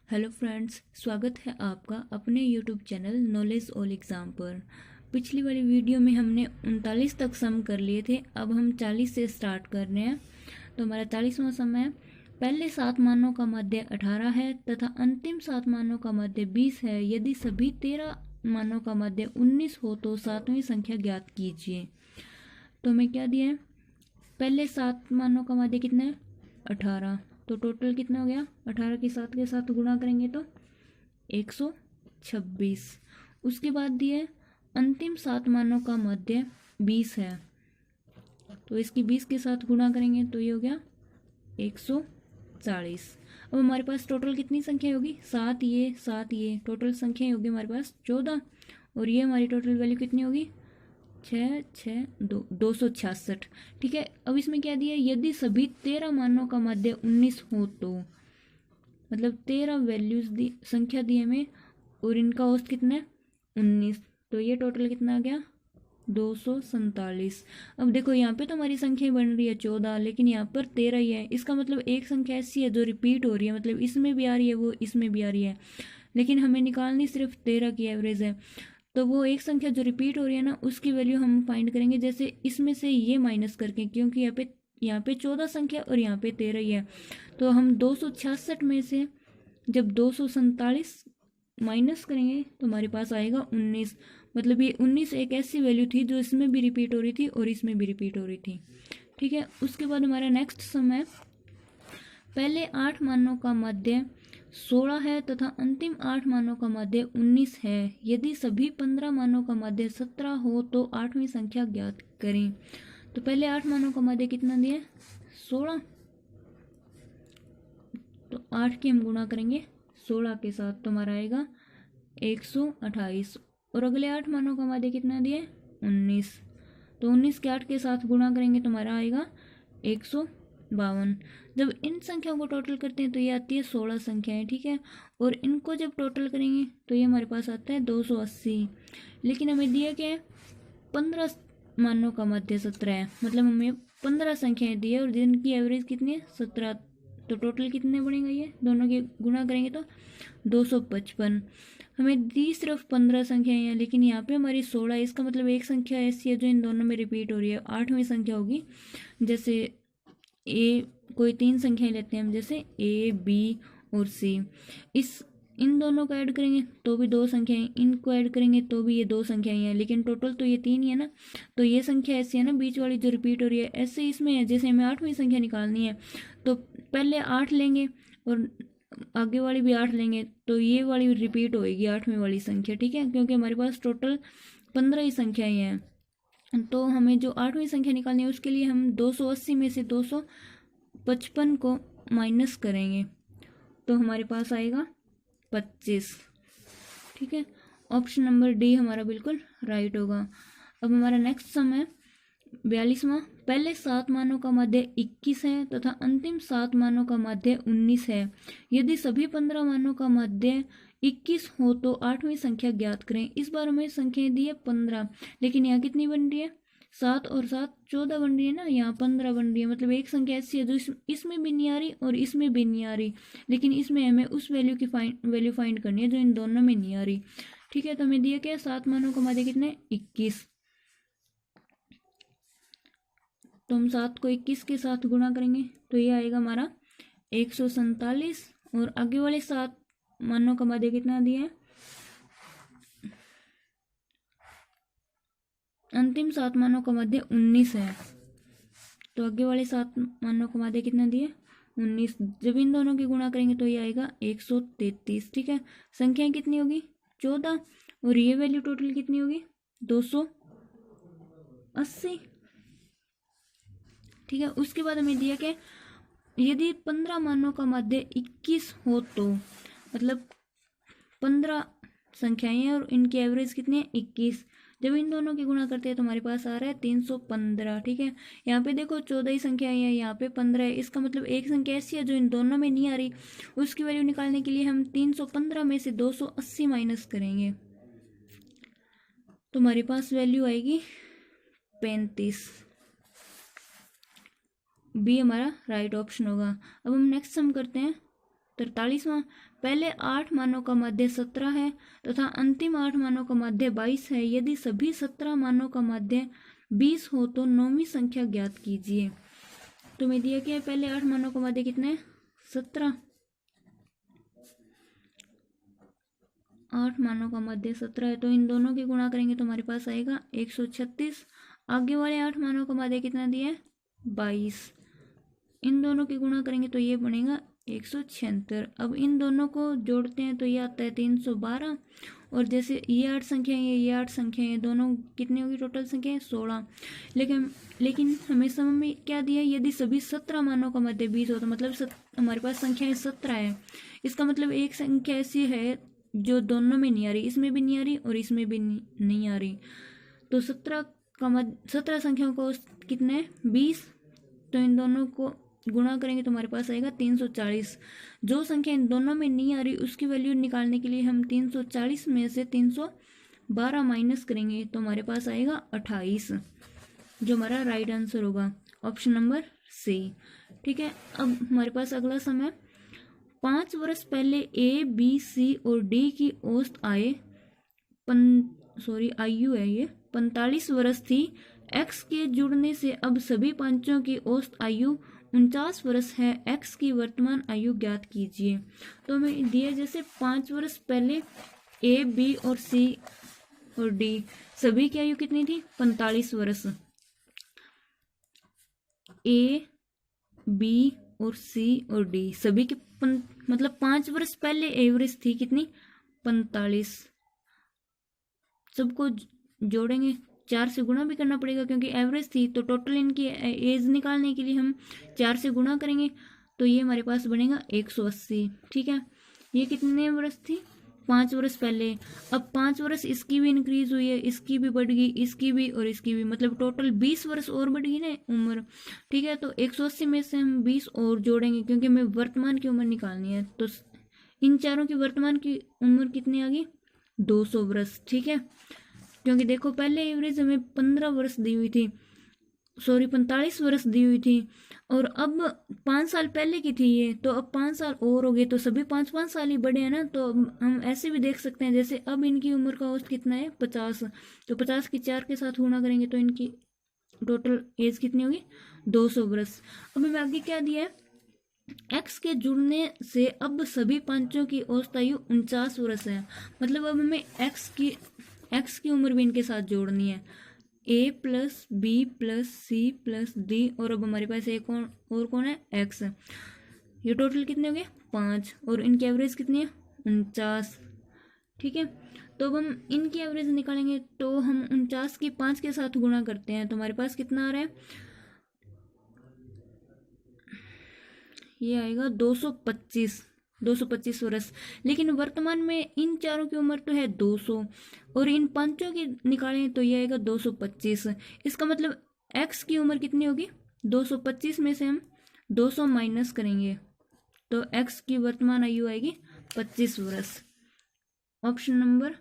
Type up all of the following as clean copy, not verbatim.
Hello friends, स्वागत है आपका अपने YouTube channel knowledge all exam पर। पिछली वाली वीडियो में हमने 39 तक सम कर लिए थे। अब हम 40 से स्टार्ट कर रहे हैं। तो हमारा 40वां सम है। पहले 7 मानों का मध्य 18 है तथा अंतिम 7 मानों का मध्य 20 है। यदि सभी 13 मानों का मध्य 19 हो तो 7वीं संख्या ज्ञात कीजिए। तो हमें क्या दिया है? पहले 7 मानों का मध्य कितना है? 18। तो टोटल कितना हो गया? 18 के 7 के साथ गुणा करेंगे तो 126। उसके बाद दिया है अंतिम 7 मानों का मध्य 20 है, तो इसकी 20 के साथ गुणा करेंगे तो ये हो गया 140। अब हमारे पास टोटल कितनी संख्या होगी? 7 ये टोटल संख्या होगी हमारे पास 14। और ये हमारी टोटल वैल्यू कितनी होगी? 266। ठीक है। अब इसमें क्या दिया? यदि सभी 13 मानों का मध्य 19 हो तो, मतलब 13 वैल्यूज दी, संख्या दी हमें, और इनका औसत कितना है? 19। तो ये टोटल कितना आ गया? 247। अब देखो यहाँ पे तो हमारी संख्या बन रही है 14, लेकिन यहाँ पर 13 ही है। इसका मतलब एक संख्या ऐसी है जो रिपीट हो रही है, मतलब इसमें भी आ रही है, वो इसमें भी आ रही है, लेकिन हमें निकालनी सिर्फ 13 की एवरेज है। तो वो एक संख्या जो रिपीट हो रही है ना, उसकी वैल्यू हम फाइंड करेंगे, जैसे इसमें से ये माइनस करके, क्योंकि यहाँ पे 14 संख्या और यहाँ पे 13 ही है। तो हम 266 में से जब 247 माइनस करेंगे तो हमारे पास आएगा 19। मतलब ये 19 एक ऐसी वैल्यू थी जो इसमें भी रिपीट हो रही थी और इसमें भी रिपीट हो रही थी। ठीक है। उसके बाद हमारा नेक्स्ट सम है। पहले 8 मानों का मध्य 16 है तथा अंतिम 8 मानों का मध्य 19 है। यदि सभी 15 मानों का मध्य 17 हो तो 8वीं संख्या ज्ञात करें। तो पहले 8 मानों का मध्य कितना दिया? 16। तो 8 की हम गुणा करेंगे 16 के साथ, तो हमारा आएगा 128। और अगले 8 मानों का मध्य कितना दिया? 19। तो 19 के 8 के साथ गुणा करेंगे तो हमारा आएगा 152। जब इन संख्याओं को टोटल करते हैं तो ये आती है 16 संख्याएं। ठीक है। और इनको जब टोटल करेंगे तो ये हमारे पास आता है 280। लेकिन हमें दिया क्या है? 15 मानों का मध्य 17 है, मतलब हमें 15 संख्याएं दी है और जिनकी एवरेज कितनी है? 17। तो टोटल कितने बनेगा? ये दोनों के गुणा करेंगे तो 255। हमें दी सिर्फ 15 संख्याएं हैं, लेकिन यहाँ पे हमारी 16। इसका मतलब एक संख्या ऐसी है जो इन दोनों में रिपीट हो रही है, 8वीं संख्या होगी। जैसे ए, कोई 3 संख्याएं लेते हैं हम, जैसे ए, बी और सी। इन दोनों को ऐड करेंगे तो भी 2 संख्याएं, इनको ऐड करेंगे तो भी ये 2 संख्याएं हैं, लेकिन टोटल तो ये 3 ही है ना। तो ये संख्या ऐसी है ना, बीच वाली जो रिपीट हो रही है, ऐसे इसमें है जैसे हमें 8वीं संख्या निकालनी है। तो पहले 8 लेंगे और आगे वाली भी 8 लेंगे, तो ये वाली रिपीट होएगी 8वीं वाली संख्या। ठीक है। क्योंकि हमारे पास टोटल 15 ही संख्याएं हैं। तो हमें जो 8वीं संख्या निकालनी है उसके लिए हम 280 में से 255 को माइनस करेंगे तो हमारे पास आएगा 25। ठीक है। ऑप्शन नंबर डी हमारा बिल्कुल राइट होगा। अब हमारा नेक्स्ट सम है 42वां। पहले 7 मानों का मध्य 21 है तथा अंतिम 7 मानों का मध्य 19 है। यदि सभी 15 मानों का मध्य 21 हो तो 8वीं संख्या ज्ञात करें। इस बार हमें संख्या दी है 15, लेकिन यहाँ कितनी बन रही है? 7 और 7 14 बन रही है ना, यहाँ 15 बन रही है। मतलब एक संख्या ऐसी है जो इसमें भी नहीं आ रही और इसमें भी नहीं आ रही, लेकिन इसमें हमें उस वैल्यू की वैल्यू फाइंड करनी है जो इन दोनों में नहीं आ रही। ठीक है। तो हमें दिया क्या? 7 मानों का मध्य कितने? 21। तो हम 7 को 21 के साथ गुणा करेंगे तो ये आएगा हमारा 147। और आगे वाले 7 मानों का मध्य कितना दिया है? अंतिम 7 मानों का मध्य 19 है। तो आगे वाले 7 मानों का मध्य कितना दिया? 19। जब इन दोनों की गुणा करेंगे तो ये आएगा 133। ठीक है। संख्याएं कितनी होगी? 14। और ये वैल्यू टोटल कितनी होगी? 280। ठीक है। उसके बाद हमें दिया क्या? यदि 15 मानों का मध्य 21 हो तो, मतलब 15 संख्याएं हैं और इनकी एवरेज कितनी है? 21। जब इन दोनों की गुणा करते हैं तो हमारे पास आ रहा है 315। ठीक है। यहाँ पे देखो 14 ही संख्याएं हैं, यहाँ पे 15 है। इसका मतलब एक संख्या ऐसी है जो इन दोनों में नहीं आ रही। उसकी वैल्यू निकालने के लिए हम 315 में से 280 माइनस करेंगे तो हमारे पास वैल्यू आएगी 35। बी हमारा राइट ऑप्शन होगा। अब हम नेक्स्ट सम करते हैं 43वां। पहले 8 मानों का मध्य 17 है तथा अंतिम 8 मानों का मध्य 22 है। यदि सभी 17 मानों का मध्य 20 हो तो 9वीं संख्या ज्ञात कीजिए। तो मैं दिया क्या, पहले 8 मानों का मध्य कितने हैं, 17। 8 मानों का मध्य 17 है, तो इन दोनों की गुणा करेंगे तो हमारे पास आएगा 136। आगे वाले 8 मानों का मध्य कितना दिया है, 22। इन दोनों की गुणा करेंगे तो ये बनेगा 176। अब इन दोनों को जोड़ते हैं तो ये आता है 312। और जैसे ये 8 संख्या है, ये 8 संख्या है, दोनों कितनी होगी टोटल संख्या है 16। लेकिन हमें समझ में क्या दिया है, यदि सभी 17 मानों का मध्य 20 हो तो मतलब हमारे पास संख्याएं 17 है। इसका मतलब एक संख्या ऐसी है जो दोनों में नहीं आ रही, इसमें भी नहीं आ रही और इसमें भी नहीं आ रही। तो 17 संख्याओं को कितने 20, तो इन दोनों को गुणा करेंगे तो हमारे पास आएगा 340। जो संख्या इन दोनों में नहीं आ रही उसकी वैल्यू निकालने के लिए हम 340 में से 312 माइनस करेंगे तो हमारे पास आएगा 28, जो हमारा राइट आंसर होगा, ऑप्शन नंबर सी। ठीक है, अब हमारे पास अगला समय, 5 वर्ष पहले ए बी सी और डी की औसत आयु है ये 45 वर्ष थी। एक्स के जुड़ने से अब सभी पांचों की औसत आयु 49 वर्ष है। एक्स की वर्तमान आयु ज्ञात कीजिए। तो हमें दिया जैसे 5 वर्ष पहले ए बी और सी और डी सभी की आयु कितनी थी, 45 वर्ष। ए बी और सी और डी सभी की मतलब 5 वर्ष पहले एवरेज थी कितनी, 45। सबको जोड़ेंगे, 4 से गुणा भी करना पड़ेगा क्योंकि एवरेज थी, तो टोटल इनकी एज निकालने के लिए हम 4 से गुणा करेंगे तो ये हमारे पास बनेगा 180। ठीक है, ये कितने वर्ष थी, 5 वर्ष पहले। अब 5 वर्ष इसकी भी इंक्रीज हुई है, इसकी भी बढ़ गई, इसकी भी और इसकी भी, मतलब टोटल 20 वर्ष और बढ़ गई ना उम्र। ठीक है, तो 180 में से हम 20 और जोड़ेंगे क्योंकि हमें वर्तमान की उम्र निकालनी है। तो इन चारों की वर्तमान की उम्र कितनी आ गई, 200 वर्ष। ठीक है, क्योंकि देखो पहले एवरेज हमें 15 वर्ष दी हुई थी, 45 वर्ष दी हुई थी, और अब 5 साल पहले की थी ये, तो अब 5 साल और हो गए, तो सभी 5-5 साल ही बढ़े हैं ना। तो हम ऐसे भी देख सकते हैं, जैसे अब इनकी उम्र का औसत कितना है, 50, तो 50 की 4 के साथ गुणा करेंगे तो इनकी टोटल एज कितनी होगी, 200 वर्ष। अब हमें आगे क्या दिया है, एक्स के जुड़ने से अब सभी पांचों की औसत आयु 49 वर्ष है। मतलब अब हमें एक्स की उम्र भी इनके साथ जोड़नी है, A plus B plus C plus D, और अब हमारे पास एक और कौन है, एक्स। ये टोटल कितने हो गए, 5, और इनकी एवरेज कितनी है, 49। ठीक है, तो अब हम इनकी एवरेज निकालेंगे तो हम 49 की 5 के साथ गुणा करते हैं तो हमारे पास कितना आ रहा है, ये आएगा 225 वर्ष। लेकिन वर्तमान में इन चारों की उम्र तो है 200 और इन पांचों की निकालें तो ये आएगा 225। इसका मतलब एक्स की उम्र कितनी होगी, 225 में से हम 200 माइनस करेंगे तो एक्स की वर्तमान आयु आएगी 25 वर्ष, ऑप्शन नंबर।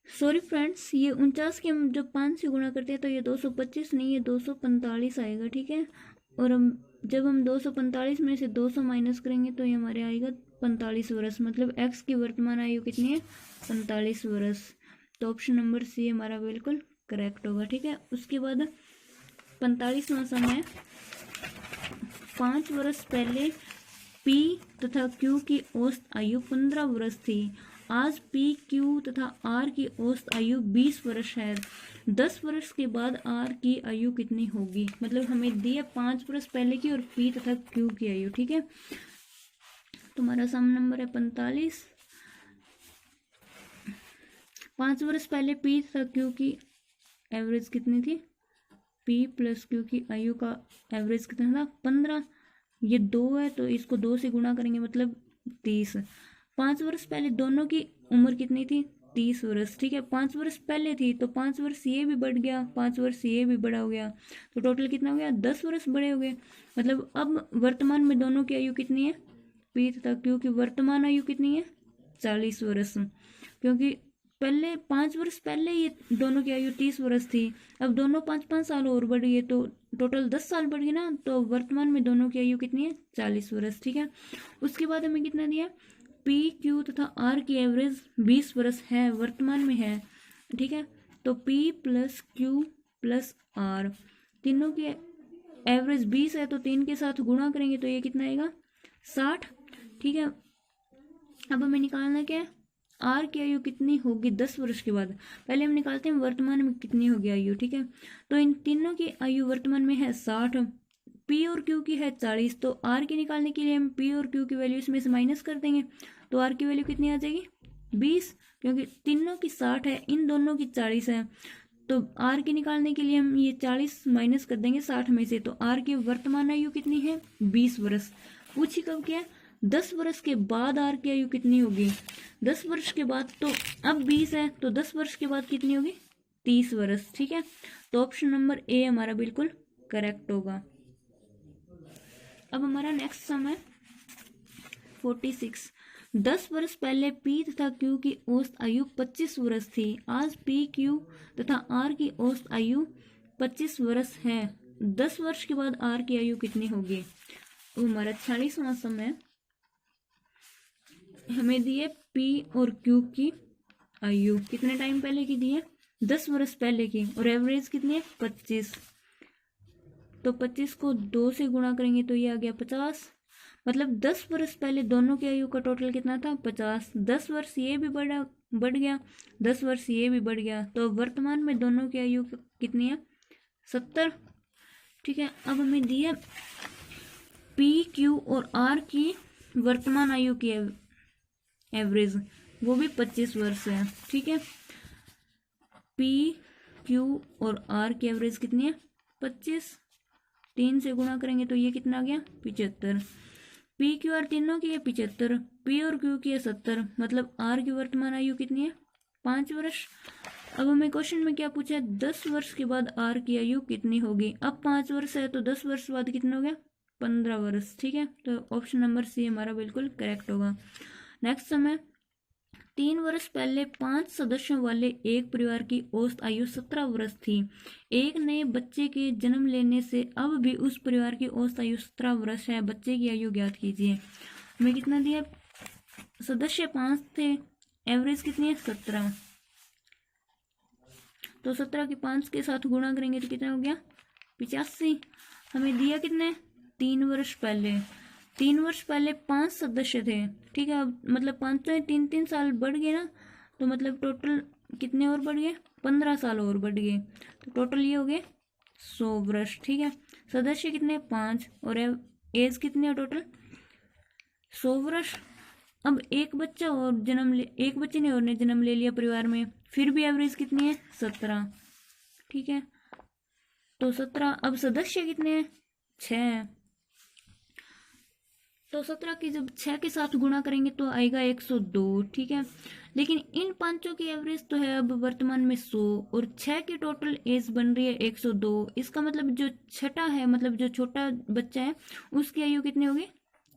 सॉरी फ्रेंड्स, ये 49 के हम जब 5 से गुणा करते हैं तो ये 225 नहीं, ये 245 आएगा। ठीक है, और हम जब हम 245 में से 200 माइनस करेंगे तो ये हमारे आएगा 45 वर्ष। मतलब एक्स की वर्तमान आयु कितनी है, 45 वर्ष। तो ऑप्शन नंबर सी हमारा बिल्कुल करेक्ट होगा। ठीक है, उसके बाद 45वां समय, 5 वर्ष पहले पी तथा क्यू की औसत आयु 15 वर्ष थी। आज पी क्यू तथा आर की औसत आयु 20 वर्ष है। 10 वर्ष के बाद आर की आयु कितनी होगी। मतलब हमें दिया 5 वर्ष पहले की और पी तथा क्यू की आयु। ठीक है, तुम्हारा सम नंबर है 45। 5 वर्ष पहले पी तथा क्यू की एवरेज कितनी थी, पी प्लस क्यू की आयु का एवरेज कितना था, 15। ये 2 है तो इसको 2 से गुणा करेंगे मतलब 30। 5 वर्ष पहले दोनों की उम्र कितनी थी, 30 वर्ष। ठीक है, 5 वर्ष पहले थी तो 5 वर्ष ये भी बढ़ गया, 5 वर्ष ये भी बड़ा हो गया, तो टोटल कितना हो गया, 10 वर्ष बड़े हो गए। मतलब अब वर्तमान में दोनों की आयु कितनी है, पी तथा क्यू की वर्तमान आयु कितनी है, 40 वर्ष। क्योंकि पहले 5 वर्ष पहले ये दोनों की आयु 30 वर्ष थी, अब दोनों 5-5 साल और बढ़ गई तो टोटल 10 साल बढ़ गई ना, तो वर्तमान में दोनों की आयु कितनी है? 40 वर्ष। ठीक है, उसके बाद हमें कितना दिया? पी क्यू तथा आर की एवरेज 20 वर्ष है, वर्तमान में है। ठीक है, तो P plus Q plus R तीनों की एवरेज 20 है, तो 3 के साथ गुणा करेंगे तो ये कितना आएगा? 60। ठीक है, अब हमें निकालना क्या है? आर की आयु कितनी होगी 10 वर्ष के बाद। पहले हम निकालते हैं वर्तमान में कितनी होगी आयु। ठीक है, तो इन तीनों की आयु वर्तमान में है 60, पी और क्यू की है 40, तो आर की निकालने के लिए हम पी और क्यू की वैल्यू इसमें से माइनस कर देंगे, तो आर की वैल्यू कितनी आ जाएगी? 20, क्योंकि तीनों की 60 है, इन दोनों की 40 है, तो आर की निकालने के लिए हम ये 40 माइनस कर देंगे 60 में से, तो आर की वर्तमान आयु कितनी है? 20 वर्ष। पूछी कब क्या? 10 वर्ष के बाद आर की आयु कितनी होगी? 10 वर्ष के बाद, तो अब 20 है, तो 10 वर्ष के बाद कितनी होगी? 30 वर्ष। ठीक है, तो ऑप्शन नंबर ए हमारा बिल्कुल करेक्ट होगा। अब हमारा नेक्स्ट सम है 46। 10 वर्ष पहले पी तथा क्यू की औसत आयु 25 वर्ष थी, आज पी क्यू तथा आर की औसत आयु 25 वर्ष है, 10 वर्ष के बाद आर की आयु कितनी होगी? तो हमारा 46वां सम है, हमें दिए पी और क्यू की आयु कितने टाइम पहले की दी है? 10 वर्ष पहले की, और एवरेज कितनी है? 25, तो 25 को 2 से गुणा करेंगे तो ये आ गया 50, मतलब 10 वर्ष पहले दोनों की आयु का टोटल कितना था? 50। 10 वर्ष ये भी बढ़ गया, 10 वर्ष ये भी बढ़ गया, तो वर्तमान में दोनों की आयु कितनी है? 70। ठीक है, अब हमें दिया पी क्यू और आर की वर्तमान आयु की एवरेज, वो भी 25 वर्ष है। ठीक है, पी क्यू और आर की एवरेज कितनी है? 25, 3 से गुणा करेंगे तो ये कितना आ गया? 75। पी क्यू आर तीनों की है 75, पी और क्यू की है 70, मतलब आर की वर्तमान आयु कितनी है? 5 वर्ष। अब हमें क्वेश्चन में क्या पूछा है? 10 वर्ष के बाद आर की आयु कितनी होगी? अब 5 वर्ष है, तो 10 वर्ष बाद कितना हो गया? 15 वर्ष। ठीक है, तो ऑप्शन नंबर सी हमारा बिल्कुल करेक्ट होगा। नेक्स्ट समय 3 वर्ष पहले 5 सदस्यों वाले एक परिवार की औसत आयु 17 वर्ष थी, एक नए बच्चे के जन्म लेने से अब भी उस परिवार की औसत आयु 17 वर्ष है, बच्चे की आयु ज्ञात कीजिए। हमें कितना दिया? सदस्य 5 थे, एवरेज कितनी है? 17, तो 17 के 5 के साथ गुणा करेंगे तो कितना हो गया? 85। हमें दिया कितने? 3 वर्ष पहले, 3 वर्ष पहले 5 सदस्य थे। ठीक है, अब मतलब 5 तो 3-3 साल बढ़ गए ना, तो मतलब टोटल कितने और बढ़ गए? 15 साल और बढ़ गए, तो टोटल ये हो गए 100 वर्ष। ठीक है, सदस्य कितने? 5, और एज कितनी है टोटल? 100 वर्ष। अब एक बच्चा और एक बच्चे ने और ने जन्म ले लिया परिवार में, फिर भी एवरेज कितनी है? 17। ठीक है, तो 17, अब सदस्य कितने हैं? 6, तो 17 की जब 6 के साथ गुणा करेंगे तो आएगा 102। ठीक है, लेकिन इन पांचों की एवरेज तो है अब वर्तमान में 100, और 6 की टोटल एज बन रही है 102। इसका मतलब जो छठा है, मतलब जो छोटा बच्चा है, उसकी आयु कितनी होगी?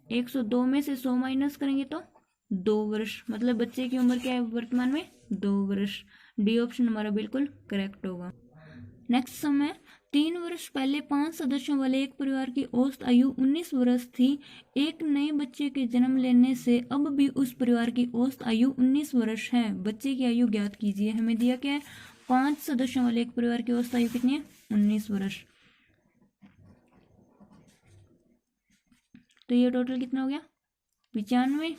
102 में से 100 माइनस करेंगे तो 2 वर्ष, मतलब बच्चे की उम्र क्या है वर्तमान में? 2 वर्ष। डी ऑप्शन हमारा बिल्कुल करेक्ट होगा। नेक्स्ट सम है 3 वर्ष पहले 5 सदस्यों वाले एक परिवार की औसत आयु 19 वर्ष थी, एक नए बच्चे के जन्म लेने से अब भी उस परिवार की औसत आयु 19 वर्ष है, बच्चे की आयु ज्ञात कीजिए। हमें दिया क्या है? 5 सदस्यों वाले एक परिवार की औसत आयु कितनी है? 19 वर्ष। तो ये टोटल कितना हो गया? 95,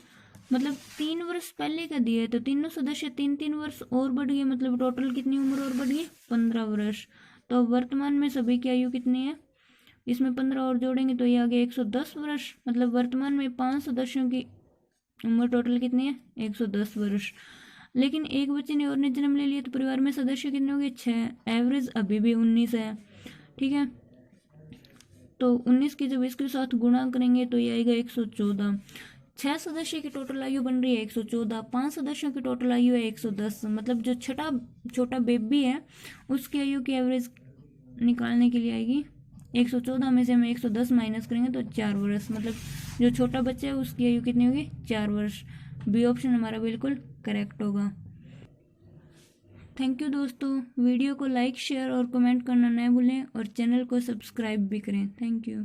मतलब 3 वर्ष पहले का दिया है, तो तीनों सदस्य 3-3 वर्ष और बढ़ गए, मतलब टोटल कितनी उम्र और बढ़ गई? 15 वर्ष। तो वर्तमान में सभी की आयु कितनी है? इसमें 15 और जोड़ेंगे तो ये आ गया 110 वर्ष, मतलब वर्तमान में 5 सदस्यों की उम्र टोटल कितनी है? 110 वर्ष। लेकिन एक बच्चे ने और ने जन्म ले लिया, तो परिवार में सदस्य कितने हो गए? 6, एवरेज अभी भी 19 है। ठीक है, तो 19 की जब इसके साथ गुणा करेंगे तो ये आएगा 114। 6 सदस्य की टोटल आयु बन रही है 114, 5 सदस्यों की टोटल आयु है 110, मतलब जो छोटा बेबी है उसकी आयु की एवरेज निकालने के लिए आएगी 114 में से हम 110 माइनस करेंगे तो 4 वर्ष, मतलब जो छोटा बच्चा है उसकी आयु कितनी होगी? 4 वर्ष। बी ऑप्शन हमारा बिल्कुल करेक्ट होगा। थैंक यू दोस्तों। वीडियो को लाइक शेयर और कमेंट करना न भूलें और चैनल को सब्सक्राइब भी करें। Thank you.